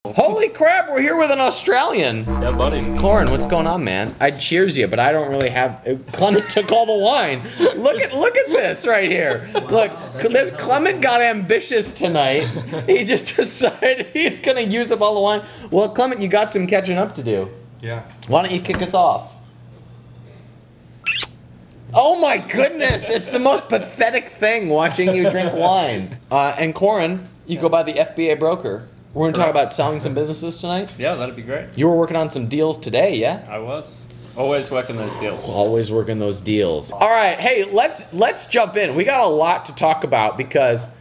Holy crap, we're here with an Australian. Yeah, buddy. Coran, what's going on, man? I'd cheers you, but I don't really have... Clement took all the wine. Look at this right here. Look, this Clement got ambitious tonight. He just decided he's gonna use up all the wine. Well, Clement, you got some catching up to do. Yeah. Why don't you kick us off? Oh my goodness, it's the most pathetic thing watching you drink wine. And Coran, you go by the FBA broker. We're going to talk about selling some businesses tonight? Yeah, that'd be great. You were working on some deals today, yeah? I was. Always working those deals. Always working those deals. All right, hey, let's jump in. We got a lot to talk about because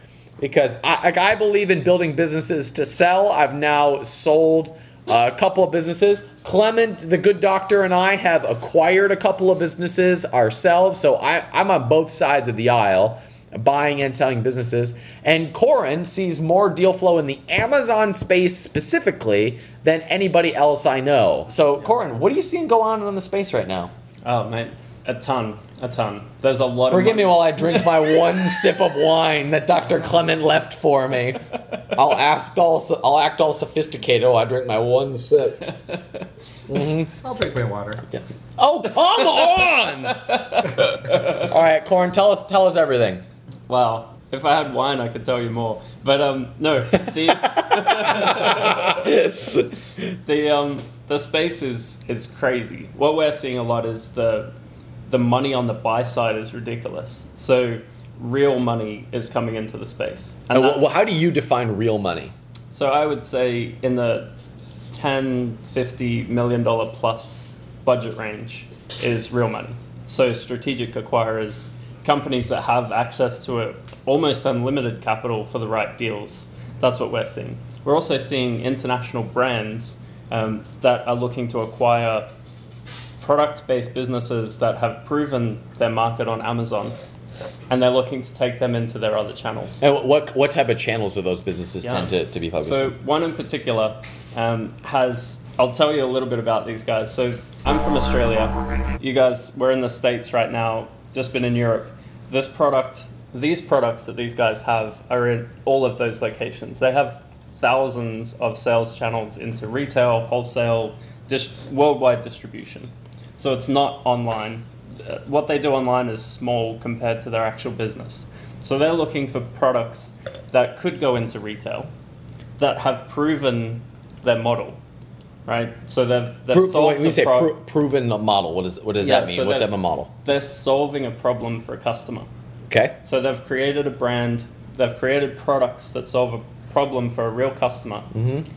I believe in building businesses to sell. I've now sold a couple of businesses. Clement, the good doctor, and I have acquired a couple of businesses ourselves, so I'm on both sides of the aisle, buying and selling businesses. And Coran sees more deal flow in the Amazon space specifically than anybody else I know. So Coran, what are you seeing go on in the space right now? Oh, mate, a ton. There's a lot Forgive of me while I drink my one sip of wine that Dr. Clement left for me. I'll act all sophisticated. Oh, I drink my one sip. I'll drink my water. Yeah. Oh, come on! All right, Coran, tell us everything. Wow. If I had wine, I could tell you more. But no, the space is crazy. What we're seeing a lot is the money on the buy side is ridiculous. So real money is coming into the space. And well, how do you define real money? So I would say in the $10-50 million plus budget range is real money. So strategic acquirers, companies that have access to almost unlimited capital for the right deals. That's what we're seeing. We're also seeing international brands that are looking to acquire product-based businesses that have proven their market on Amazon, and they're looking to take them into their other channels. And what type of channels do those businesses tend to be focused So on? one in particular has, I'll tell you a little bit about these guys. So I'm from Australia. You guys, we're in the States right now, just been in Europe. These products that these guys have are in all of those locations. They have thousands of sales channels into retail, wholesale, worldwide distribution. So it's not online. What they do online is small compared to their actual business. So they're looking for products that could go into retail, that have proven their model, right? So they've solved when you say proven model, what does that mean? What type of model? They're solving a problem for a customer. Okay. So they've created a brand, they've created products that solve a problem for a real customer. Mm-hmm.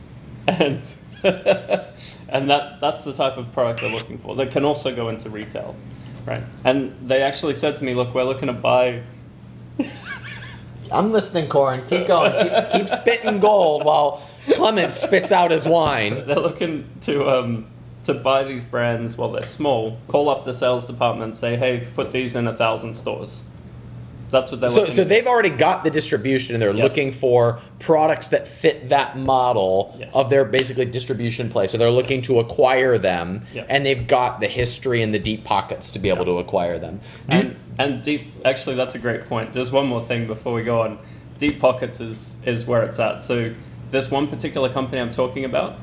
And that's the type of product they're looking for. That can also go into retail, right? And they actually said to me, look, we're looking to buy... I'm listening, Coran. Keep going. Keep spitting gold while Clement spits out his wine. They're looking to buy these brands while they're small, call up the sales department, say, hey, put these in 1,000 stores. That's what they're looking So they've already got the distribution, and they're looking for products that fit that model of their basically distribution play. So they're looking to acquire them, and they've got the history and the deep pockets to be able to acquire them. Actually, that's a great point. There's one more thing before we go on. Deep pockets is where it's at. So this one particular company I'm talking about,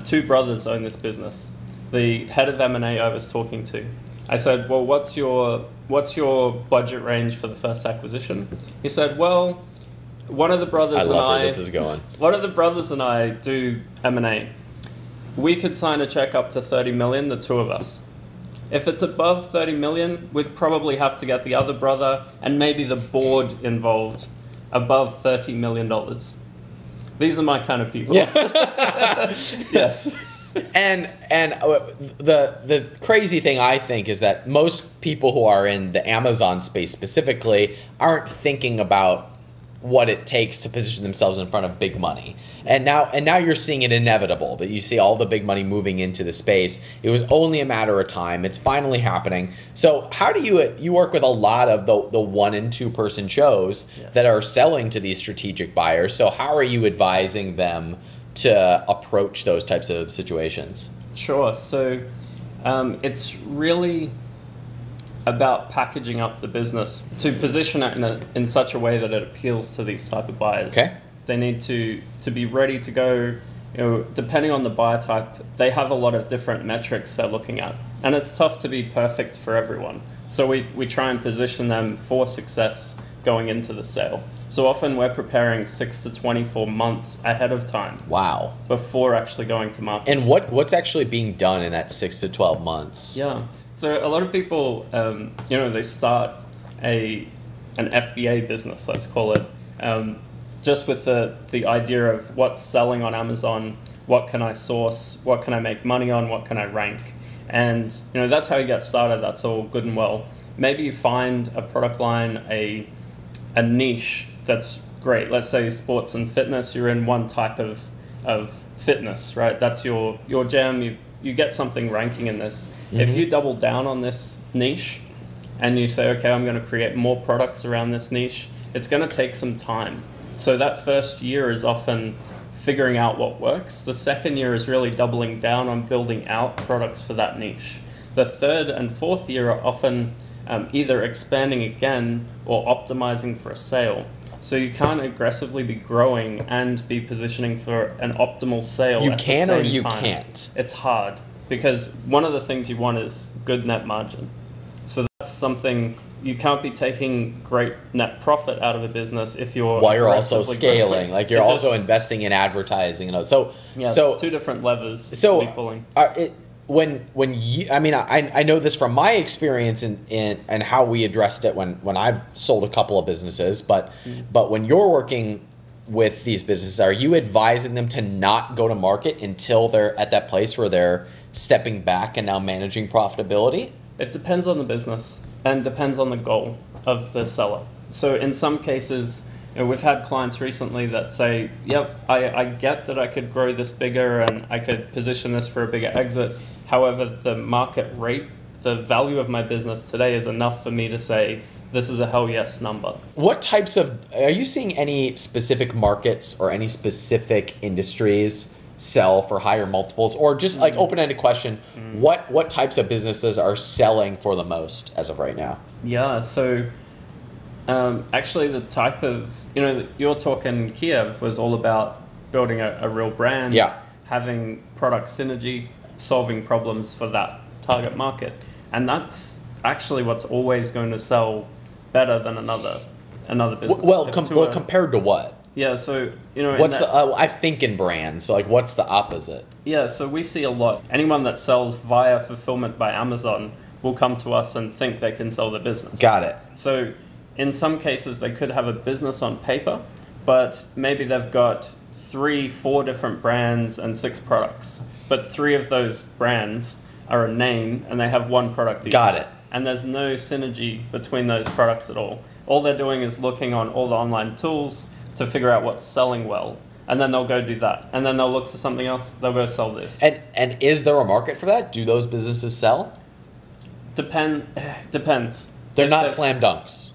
two brothers own this business. The head of M&A I was talking to, I said, well, what's your budget range for the first acquisition? He said, well, one of the brothers One of the brothers and I do M&A. We could sign a check up to 30 million, the two of us. If it's above 30 million, we'd probably have to get the other brother and maybe the board involved above $30 million. These are my kind of people. Yeah. Yes. And the crazy thing, I think, is that most people who are in the Amazon space specifically aren't thinking about what it takes to position themselves in front of big money. And now you're seeing it inevitable, that you see all the big money moving into the space. It was only a matter of time. It's finally happening. So how do you work with a lot of the 1 and 2 person shows that are selling to these strategic buyers? So how are you advising them to approach those types of situations? Sure. So it's really about packaging up the business to position it in such a way that it appeals to these type of buyers. Okay. They need to be ready to go depending on the buyer type, they have a lot of different metrics they're looking at. And it's tough to be perfect for everyone. So we try and position them for success going into the sale. So often we're preparing 6 to 24 months ahead of time. Wow. Before actually going to market. And what's actually being done in that 6 to 12 months? Yeah. So a lot of people, they start an FBA business, let's call it, just with the idea of what's selling on Amazon, what can I source, what can I make money on, what can I rank. And that's how you get started. That's all good and well. Maybe you find a product line, a niche that's great. Let's say sports and fitness. You're in one type of fitness, right? That's your jam. You get something ranking in this. Mm-hmm. If you double down on this niche and you say, okay, I'm going to create more products around this niche, it's going to take some time. So that first year is often figuring out what works. The second year is really doubling down on building out products for that niche. The third and fourth year are often either expanding again or optimizing for a sale. So you can't aggressively be growing and be positioning for an optimal sale. You can or you can't. It's hard because one of the things you want is good net margin. So that's something you can't be taking great net profit out of a business if you're while you're also scaling, growing. like you're also investing in advertising and so it's two different levers to be pulling. When you, I know this from my experience and how we addressed it when I've sold a couple of businesses, but when you're working with these businesses, are you advising them to not go to market until they're at that place where they're stepping back and now managing profitability? It depends on the business and depends on the goal of the seller. So in some cases, we've had clients recently that say, yep, I get that I could grow this bigger and I could position this for a bigger exit. However, the market rate, the value of my business today is enough for me to say, this is a hell yes number. What types are you seeing any specific markets or any specific industries sell for higher multiples, or just like open-ended question, what types of businesses are selling for the most as of right now? Yeah, so actually the type of, you're talking Kiev was all about building a real brand, having product synergy, solving problems for that target market. And that's actually what's always going to sell better than another business. Well, compared to what? Yeah, so, what's I think in brands, so like what's the opposite? Yeah, so we see a lot. Anyone that sells via fulfillment by Amazon will come to us and think they can sell their business. Got it. So in some cases, they could have a business on paper, but maybe they've got 3-4 different brands and 6 products. But 3 of those brands are a name and they have one product each. Got it. And there's no synergy between those products at all. All they're doing is looking on all the online tools to figure out what's selling well. And then they'll go do that. And then they'll look for something else. They'll go sell this. And is there a market for that? Do those businesses sell? Depends. They're not slam dunks.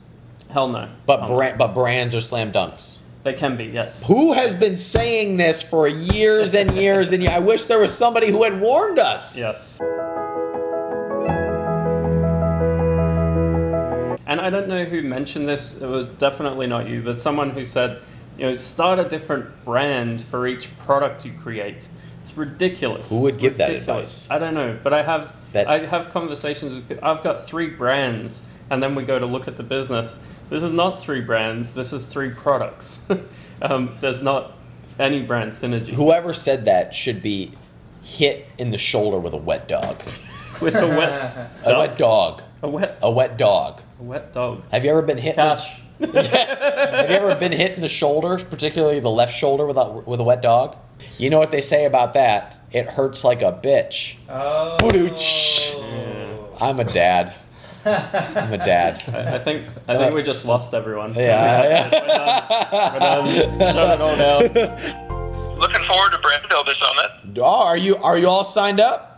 Hell no. But brands are slam dunks. They can be, yes. Who has been saying this for years and years and years? I wish there was somebody who had warned us. Yes. And I don't know who mentioned this. It was definitely not you, but someone who said, start a different brand for each product you create. It's ridiculous. Who would give that advice? I don't know, but I have conversations with people. I've got 3 brands, and then we go to look at the business. This is not 3 brands. This is 3 products. There's not any brand synergy. Whoever said that should be hit in the shoulder with a wet dog. With a wet dog? A wet dog. A wet dog. A wet dog. Have you ever been hit? Cash. Have you ever been hit in the shoulder, particularly the left shoulder with a wet dog? You know what they say about that? It hurts like a bitch. Oh. Yeah. I'm a dad. I think we just lost everyone. Yeah. We're done. Shut it all down. Looking forward to Brand Builder Summit. Oh, are you all signed up?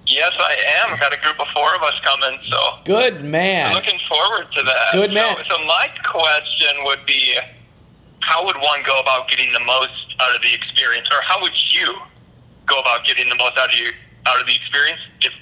Yes, I am. Got a group of 4 of us coming, so. Good man. Looking forward to that. Good man. So my question would be, how would one go about getting the most out of the experience, or how would you go about getting the most out of the experience if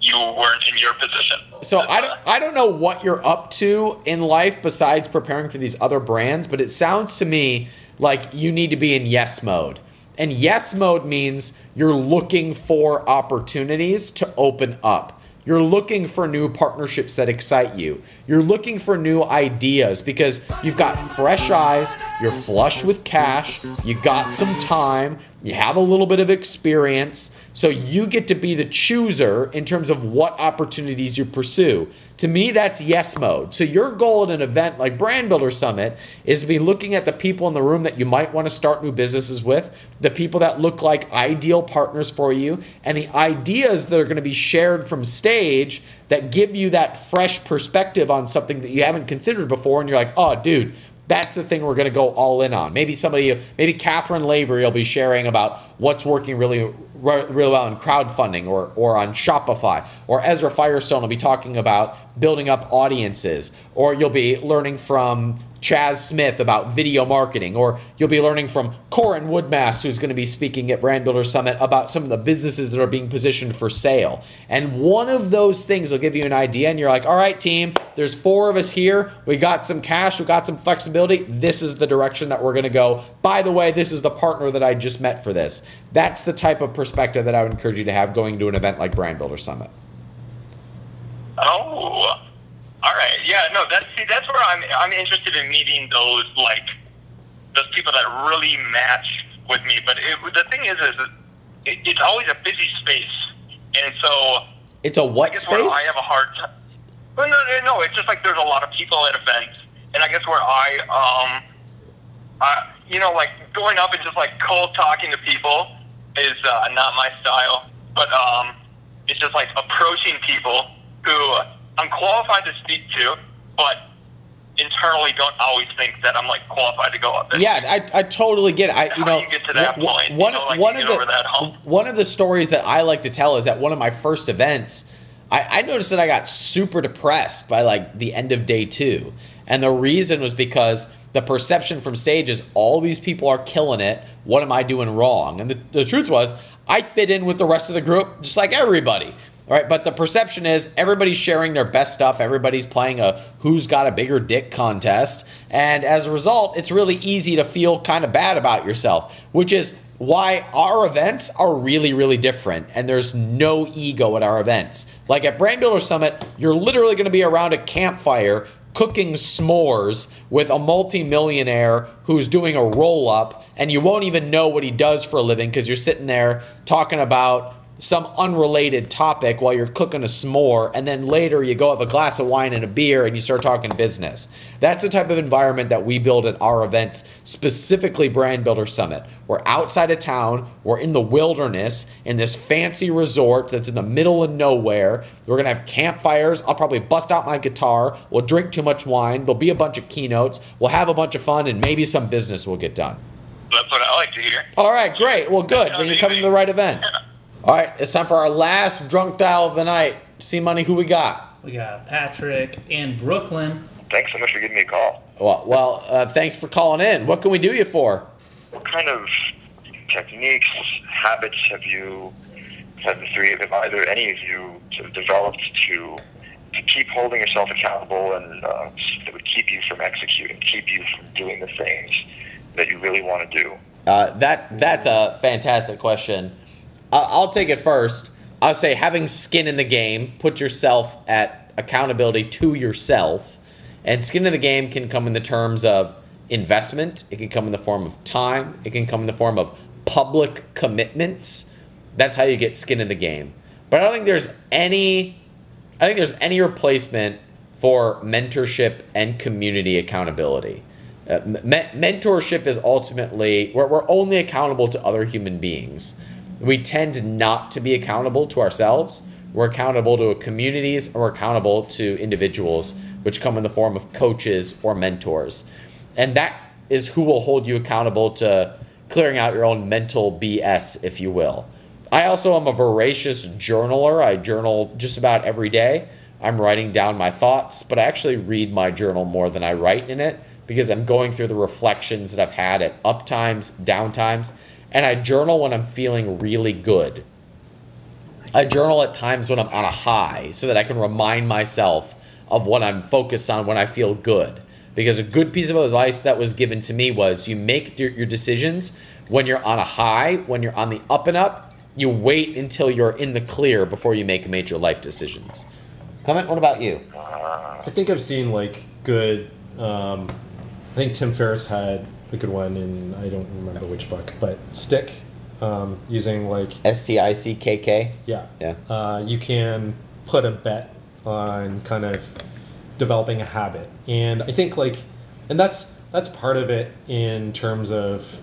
you weren't in your position? So I don't know what you're up to in life besides preparing for these other brands, but it sounds to me like you need to be in yes mode. And yes mode means you're looking for opportunities to open up. You're looking for new partnerships that excite you. You're looking for new ideas because you've got fresh eyes, you're flush with cash, you got some time, you have a little bit of experience, so you get to be the chooser in terms of what opportunities you pursue. To me, that's yes mode. So your goal at an event like Brand Builder Summit is to be looking at the people in the room that you might want to start new businesses with, the people that look like ideal partners for you, and the ideas that are going to be shared from stage that give you that fresh perspective on something that you haven't considered before. And you're like, oh, dude, that's the thing we're going to go all in on. Maybe Catherine Lavery will be sharing about what's working really well in crowdfunding or on Shopify. Or Ezra Firestone will be talking about building up audiences. Or you'll be learning from Chaz Smith about video marketing. Or you'll be learning from Coran Woodmass, who's going to be speaking at Brand Builder Summit about some of the businesses that are being positioned for sale. And one of those things will give you an idea, and you're like, all right, team, there's 4 of us here. We got some cash. We got some flexibility. This is the direction that we're going to go. By the way, this is the partner that I just met for this. That's the type of perspective that I would encourage you to have going to an event like Brand Builder Summit. Oh, all right. Yeah, no, that's where I'm interested in meeting those people that really match with me. But the thing is it's always a busy space, and so it's a what space? Where I have a hard time. Well, no, it's just like there's a lot of people at events, and I guess where like going up and just like cold talking to people is not my style. But it's just like approaching people who I'm qualified to speak to, but internally don't always think that I'm like qualified to go up there. Yeah, I totally get it. How do you get to that point? One of the stories that I like to tell is at one of my first events, I noticed that I got super depressed by like the end of day 2. And the reason was because the perception from stage is all these people are killing it. What am I doing wrong? And the truth was I fit in with the rest of the group just like everybody. All right, but the perception is everybody's sharing their best stuff. Everybody's playing a who's got a bigger dick contest. And as a result, it's really easy to feel kind of bad about yourself, which is why our events are really, really different. And there's no ego at our events. Like at Brand Builder Summit, you're literally going to be around a campfire cooking s'mores with a multimillionaire who's doing a roll-up, and you won't even know what he does for a living because you're sitting there talking about some unrelated topic while you're cooking a s'more, and then later you go have a glass of wine and a beer and you start talking business. That's the type of environment that we build at our events, specifically Brand Builder Summit. We're outside of town, we're in the wilderness, in this fancy resort that's in the middle of nowhere. We're gonna have campfires, I'll probably bust out my guitar, we'll drink too much wine, there'll be a bunch of keynotes, we'll have a bunch of fun, and maybe some business will get done. That's what I like to hear. All right, great, well good, then you're coming to the right event. All right, it's time for our last drunk dial of the night. See, Money, who we got? We got Patrick in Brooklyn. Thanks so much for giving me a call. Well, thanks for calling in. What can we do you for? What kind of techniques, habits have either any of you sort of developed to keep holding yourself accountable and that would keep you from executing, keep you from doing the things that you really want to do? That's a fantastic question. I'll take it first. I'll say having skin in the game, put yourself at accountability to yourself. And skin in the game can come in the terms of investment. It can come in the form of time. It can come in the form of public commitments. That's how you get skin in the game. But I don't think there's any replacement for mentorship and community accountability. Mentorship is ultimately, we're only accountable to other human beings. We tend not to be accountable to ourselves. We're accountable to communities, and we're accountable to individuals, which come in the form of coaches or mentors. And that is who will hold you accountable to clearing out your own mental BS, if you will. I also am a voracious journaler. I journal just about every day. I'm writing down my thoughts, but I actually read my journal more than I write in it because I'm going through the reflections that I've had at up times, down times. And I journal when I'm feeling really good. I journal at times when I'm on a high so that I can remind myself of what I'm focused on when I feel good. Because a good piece of advice that was given to me was you make your decisions When you're on a high, when you're on the up and up, you wait until you're in the clear before you make major life decisions. Clement, what about you? I think I've seen like good. I think Tim Ferriss had a good one in, I don't remember which book, but Stick, using like STICKK. Yeah. You can put a bet on kind of developing a habit, and I think like, and that's part of it in terms of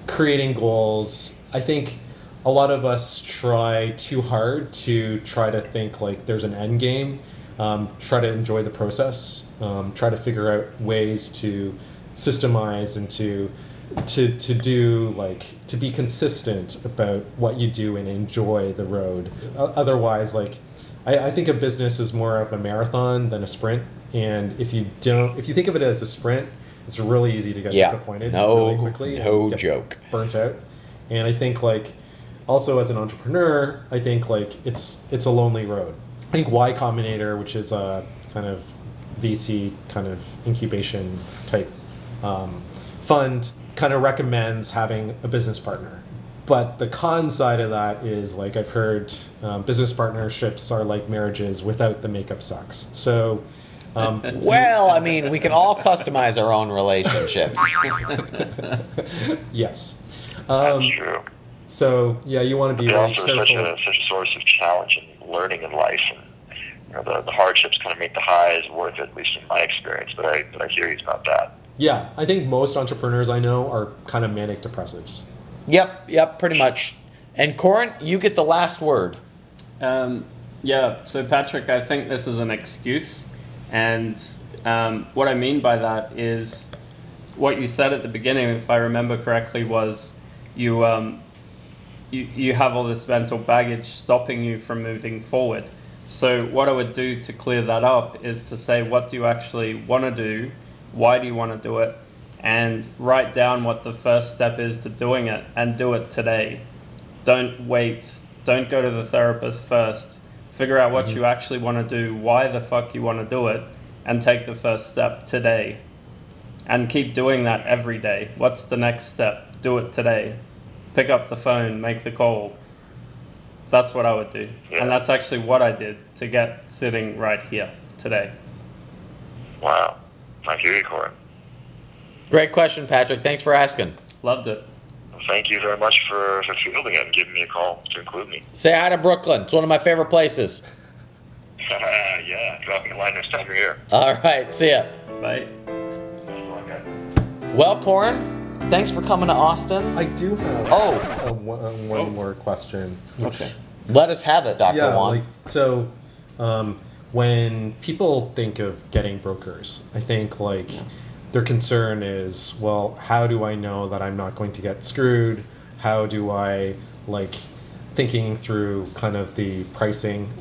creating goals. I think a lot of us try too hard to try to think like there's an end game. Try to enjoy the process. Try to figure out ways to systemize and to do like to be consistent about what you do and enjoy the road. Otherwise, like I think a business is more of a marathon than a sprint. And if you think of it as a sprint, it's really easy to get disappointed really quickly. No get joke. Burnt out. And I think like also as an entrepreneur, I think like it's a lonely road. I think Y Combinator, which is a kind of VC kind of incubation type fund, kind of recommends having a business partner. But the con side of that is like I've heard business partnerships are like marriages without the makeup sucks. So well, I mean, we can all customize our own relationships. yes. That's true. So yeah, you want to be really also careful. such a source of challenge and learning in life, and you know, the hardships kind of make the highs worth it, at least in my experience. But I hear you about that. Yeah, I think most entrepreneurs I know are kind of manic depressives. Yep, pretty much. And Coran, you get the last word. Yeah, so Patrick, I think this is an excuse. And what I mean by that is what you said at the beginning, if I remember correctly, was you have all this mental baggage stopping you from moving forward. So what I would do to clear that up is to say, what do you actually want to do? Why do you want to do it? And write down what the first step is to doing it, and do it today. Don't wait. Don't go to the therapist first. Figure out what you actually want to do, why the fuck you want to do it, and take the first step today. And keep doing that every day. What's the next step? Do it today. Pick up the phone, make the call. That's what I would do. Yeah. And that's actually what I did to get sitting right here today. Wow. I hear you, Coran. Great question, Patrick. Thanks for asking. Loved it. Well, thank you very much for fielding it and giving me a call to include me. Say hi to Brooklyn. It's one of my favorite places. Yeah, drop me a line next time you're here. All right, see ya. Bye. Okay. Well, Coran, thanks for coming to Austin. I do have one more question. Okay. Let us have it, Dr. Yeah, Wan. like, so when people think of getting brokers, I think like their concern is, well, how do I know that I'm not going to get screwed? How do I, like, thinking through kind of the pricing,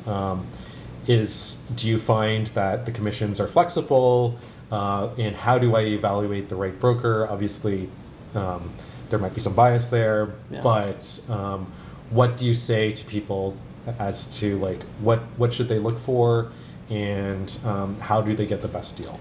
do you find that the commissions are flexible? And how do I evaluate the right broker? Obviously, there might be some bias there, but what do you say to people as to like what should they look for, and how do they get the best deal?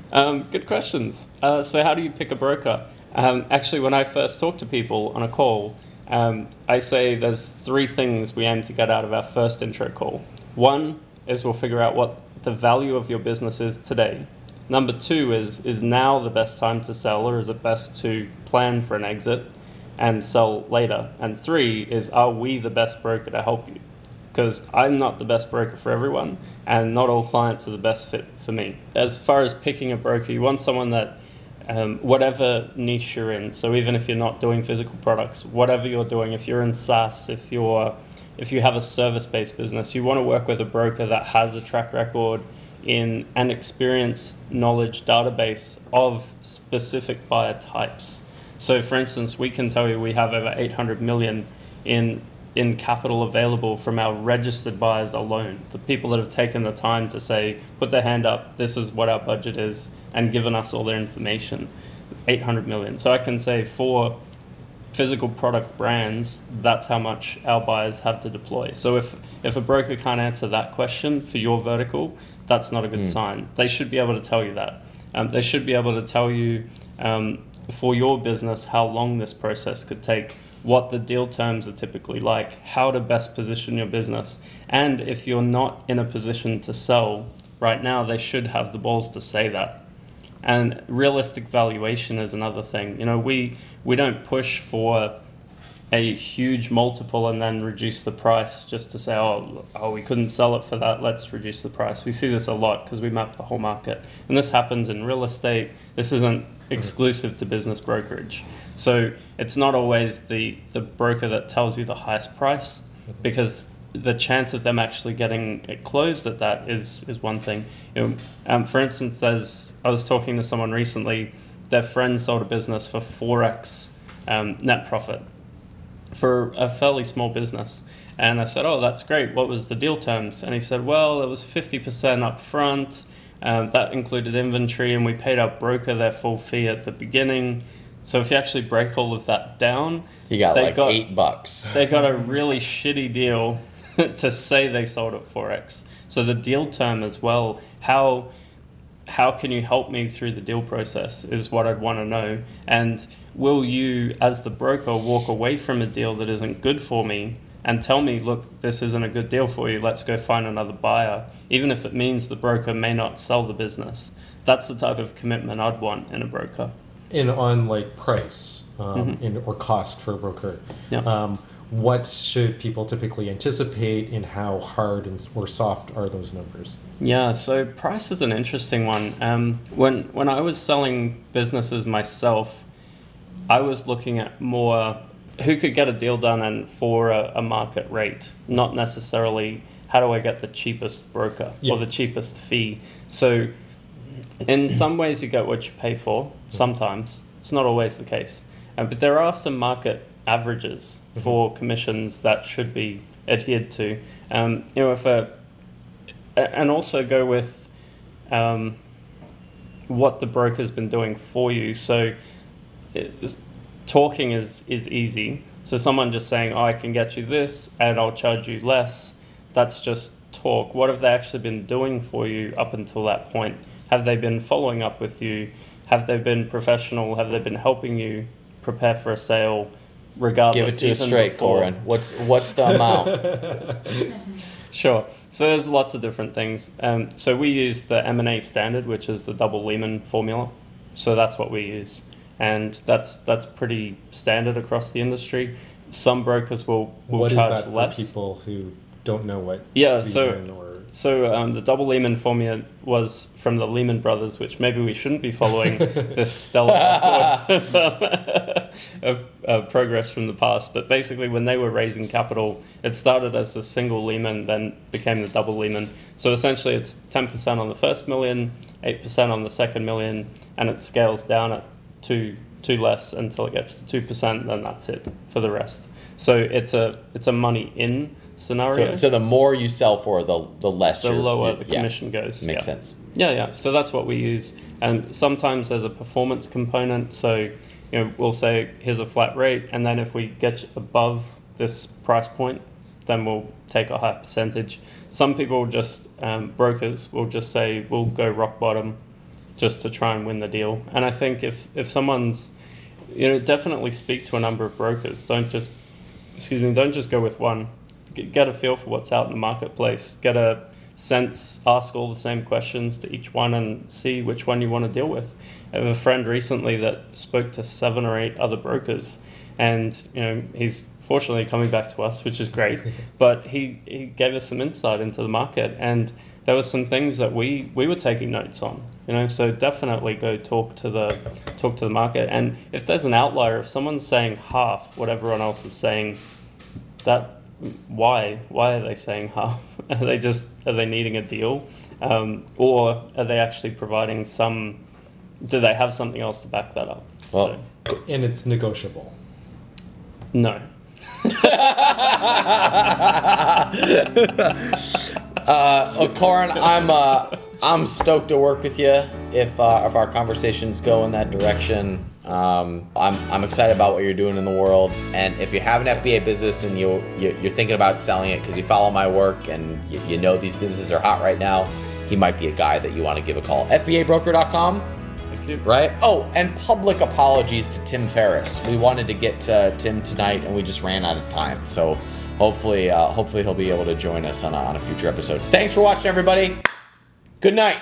Good questions. So how do you pick a broker? Actually, when I first talk to people on a call, I say there's 3 things we aim to get out of our first intro call. 1 is we'll figure out what the value of your business is today. Number 2 is now the best time to sell, or is it best to plan for an exit and sell later? And 3 is, are we the best broker to help you? Because I'm not the best broker for everyone, and not all clients are the best fit for me. As far as picking a broker, you want someone that, whatever niche you're in, so even if you're not doing physical products, whatever you're doing, if you're in SaaS, if you have a service-based business, you want to work with a broker that has a track record in an experience knowledge database of specific buyer types. So for instance, we can tell you we have over 800 million in capital available from our registered buyers alone. The people that have taken the time to say, put their hand up, this is what our budget is, and given us all their information, 800 million. So I can say for physical product brands, that's how much our buyers have to deploy. So if a broker can't answer that question for your vertical, that's not a good sign. They should be able to tell you that. They should be able to tell you for your business how long this process could take, what the deal terms are typically like, how to best position your business. And if you're not in a position to sell right now, they should have the balls to say that. And realistic valuation is another thing. We don't push for a huge multiple and then reduce the price just to say, oh, we couldn't sell it for that, let's reduce the price. We see this a lot because we map the whole market. And this happens in real estate. This isn't exclusive to business brokerage. So it's not always the broker that tells you the highest price, because the chance of them actually getting it closed at that is one thing. For instance, I was talking to someone recently, their friend sold a business for 4x net profit for a fairly small business. And I said, oh, that's great. What was the deal terms? And he said, well, it was 50% up front. That included inventory, and we paid our broker their full fee at the beginning. So if you actually break all of that down, you got like $8. They got a really shitty deal to say they sold at 4x. So the deal term as well, how can you help me through the deal process is what I'd want to know. And will you, as the broker, walk away from a deal that isn't good for me and tell me, look, this isn't a good deal for you, let's go find another buyer, even if it means the broker may not sell the business. That's the type of commitment I'd want in a broker. And on like price or cost for a broker, what should people typically anticipate, and how hard or soft are those numbers? Yeah, so price is an interesting one. When I was selling businesses myself, I was looking at more who could get a deal done and for a market rate, not necessarily how do I get the cheapest broker or the cheapest fee. So in some ways you get what you pay for. Sometimes it's not always the case, but there are some market averages for commissions that should be adhered to. And also go with what the broker's been doing for you. So talking is easy. So someone just saying, oh, I can get you this and I'll charge you less, that's just talk. What have they actually been doing for you up until that point? Have they been following up with you? Have they been professional? Have they been helping you prepare for a sale regardless? Give it to us straight, Coran. What's the amount? Sure. So there's lots of different things. So we use the M&A standard, which is the double Lehman formula. So that's what we use. And that's pretty standard across the industry. Some brokers will what charge is that less. For people who don't know what So the double Lehman formula was from the Lehman Brothers, which maybe we shouldn't be following this stellar record of progress from the past. But basically, when they were raising capital, it started as a single Lehman, then became the double Lehman. So essentially, it's 10% on the first million, 8% on the second million, and it scales down at two less until it gets to 2%, then that's it for the rest. So it's a money in scenario. So the more you sell for, the less the lower the commission goes. Makes sense. Yeah. So that's what we use. And sometimes there's a performance component. So we'll say here's a flat rate, and then if we get above this price point, then we'll take a higher percentage. Some people brokers will just say we'll go rock bottom just to try and win the deal. And I think if someone's, definitely speak to a number of brokers. Don't just go with one. Get a feel for what's out in the marketplace. Get a sense, ask all the same questions to each one and see which one you want to deal with. I have a friend recently that spoke to 7 or 8 other brokers, and he's fortunately coming back to us, which is great. But he gave us some insight into the market, and there were some things that we were taking notes on. So definitely go talk to the market. And if there's an outlier, if someone's saying half what everyone else is saying, why are they saying half? Are they needing a deal, or are they actually providing some? Do they have something else to back that up? Well, and it's negotiable. No. Coran, I'm stoked to work with you if our conversations go in that direction. I'm excited about what you're doing in the world, and if you have an FBA business and you're thinking about selling it because you follow my work and you know these businesses are hot right now, he might be a guy that you want to give a call. FBAbroker.com. Thank you. Right? Oh, and public apologies to Tim Ferriss. We wanted to get to Tim tonight, and we just ran out of time. So hopefully he'll be able to join us on a future episode. Thanks for watching, everybody. Good night.